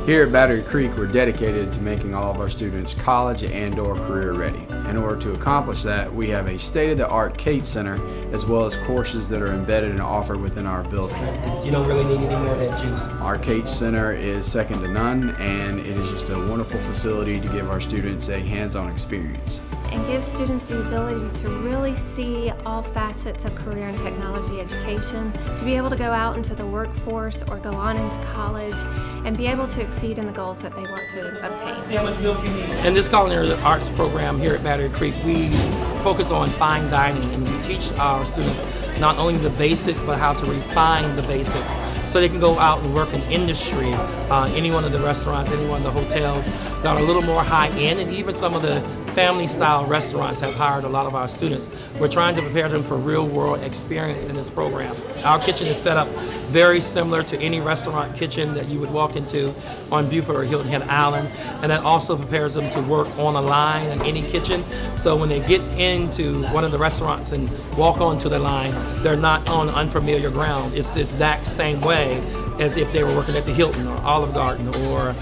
Here at Battery Creek, we're dedicated to making all of our students college and/or career ready. In order to accomplish that, we have a state-of-the-art CATE Center, as well as courses that are embedded and offered within our building. You don't really need any more of that juice. Our CATE Center is second to none, and it is just a wonderful facility to give our students a hands-on experience. And give students the ability to really see all facets of career and technology education, to be able to go out into the workforce or go on into college and be able to exceed in the goals that they want to obtain. See how much milk you need. In this culinary arts program here at Battery Creek, we focus on fine dining, and we teach our students not only the basics, but how to refine the basics so they can go out and work in industry, any one of the restaurants, any one of the hotels that are a little more high-end, and even some of the family-style restaurants have hired a lot of our students. We're trying to prepare them for real-world experience in this program. Our kitchen is set up very similar to any restaurant kitchen that you would walk into on Beaufort or Hilton Head Island, and that also prepares them to work on a line in any kitchen. So when they get into one of the restaurants and walk onto the line, they're not on unfamiliar ground. It's the exact same way as if they were working at the Hilton or Olive Garden or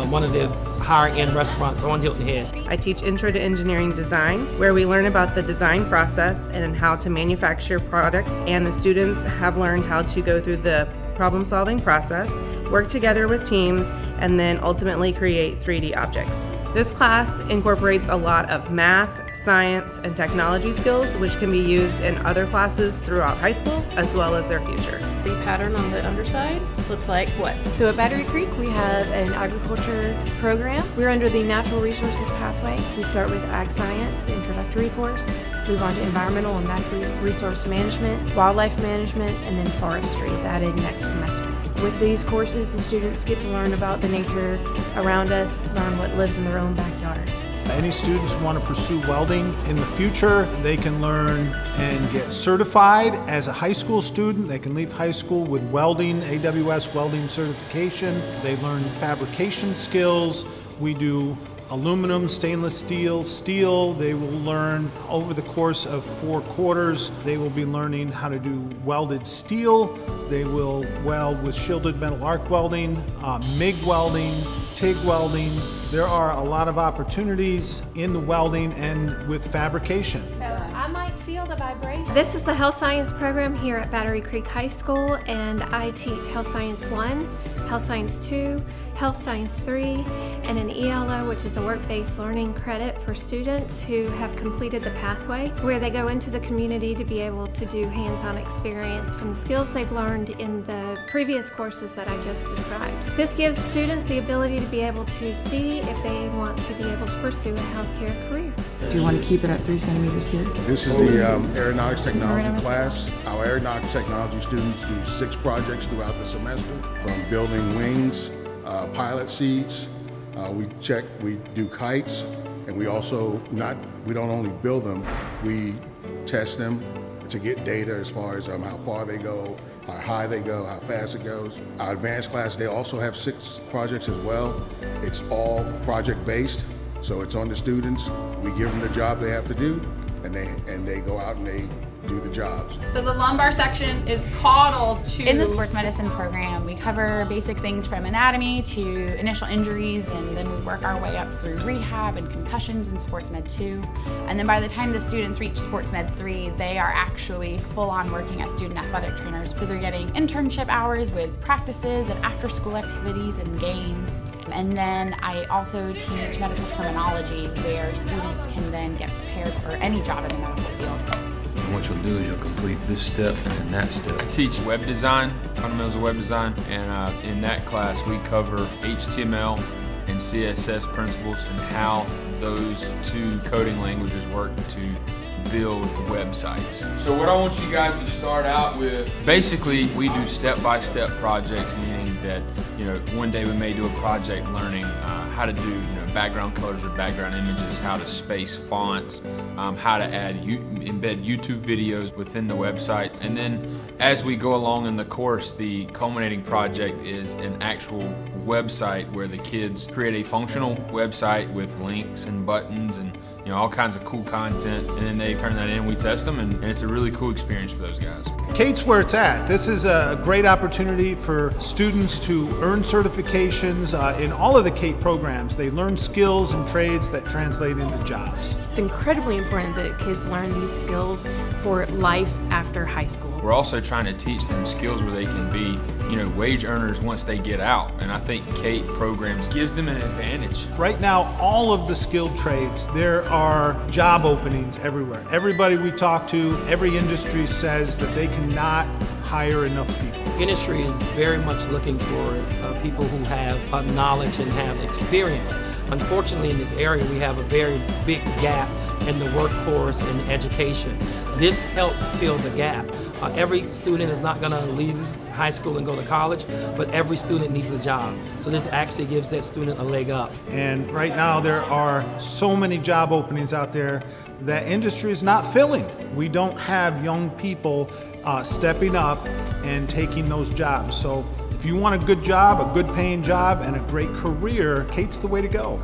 one of the higher-end restaurants on Hilton Head. I teach Intro to Engineering Design, where we learn about the design process and how to manufacture products, and the students have learned how to go through the problem-solving process, work together with teams, and then ultimately create 3D objects. This class incorporates a lot of math, science, and technology skills, which can be used in other classes throughout high school, as well as their future. The pattern on the underside looks like what? So at Battery Creek, we have an agriculture program. We're under the natural resources pathway. We start with ag science, the introductory course, move on to environmental and natural resource management, wildlife management, and then forestry is added next semester. With these courses, the students get to learn about the nature around us, learn what lives in their own backyard. Any students who want to pursue welding in the future, they can learn and get certified as a high school student. They can leave high school with welding, AWS welding certification. They learn fabrication skills. We do aluminum, stainless steel, steel. They will learn over the course of 4 quarters. They will be learning how to do welded steel. They will weld with shielded metal arc welding, MIG welding, TIG welding. There are a lot of opportunities in the welding and with fabrication. So I might feel the vibration. This is the Health Science program here at Battery Creek High School, and I teach Health Science 1, Health Science 2, Health Science 3, and an ELO, which is a work-based learning credit for students who have completed the pathway, where they go into the community to be able to do hands-on experience from the skills they've learned in the previous courses that I just described. This gives students the ability to be able to see if they want to be able to pursue a healthcare career. Do you want to keep it at 3 centimeters here? This is the aeronautics technology class. Our aeronautics technology students do 6 projects throughout the semester, from building wings, pilot seats. We do kites, and we also we don't only build them, we test them to get data as far as how far they go, how high they go, how fast it goes. Our advanced class, they also have 6 projects as well. It's all project-based, so it's on the students. We give them the job they have to do, and they go out and they do the jobs. So the lumbar section is caudal to... In the sports medicine program, we cover basic things from anatomy to initial injuries, and then we work our way up through rehab and concussions in sports med 2. And then by the time the students reach sports med 3, they are actually full-on working as student athletic trainers. So they're getting internship hours with practices and after-school activities and games. And then I also teach medical terminology, where students can then get prepared for any job in the medical field. And what you'll do is you'll complete this step and that step. I teach web design, fundamentals of web design, and in that class we cover HTML and CSS principles and how those 2 coding languages work to build websites. So what I want you guys to start out with, basically we do step-by-step projects, meaning that one day we may do a project learning how to do background colors or background images, how to space fonts, how to embed YouTube videos within the websites. And then as we go along in the course, the culminating project is an actual website where the kids create a functional website with links and buttons and all kinds of cool content, and then they turn that in, we test them, and it's a really cool experience for those guys. CATE's where it's at. This is a great opportunity for students to earn earn certifications in all of the CATE programs. They learn skills and trades that translate into jobs. It's incredibly important that kids learn these skills for life after high school. We're also trying to teach them skills where they can be, wage earners once they get out. And I think CATE programs gives them an advantage. Right now, all of the skilled trades, there are job openings everywhere. Everybody we talk to, every industry says that they cannot hire enough people. Industry is very much looking for people who have knowledge and have experience. Unfortunately, in this area, we have a very big gap in the workforce and education. This helps fill the gap. Every student is not going to leave high school and go to college, but every student needs a job. So this actually gives that student a leg up. And right now, there are so many job openings out there that industry is not filling. We don't have young people stepping up and taking those jobs. So if you want a good job, a good paying job, and a great career, CATE's the way to go.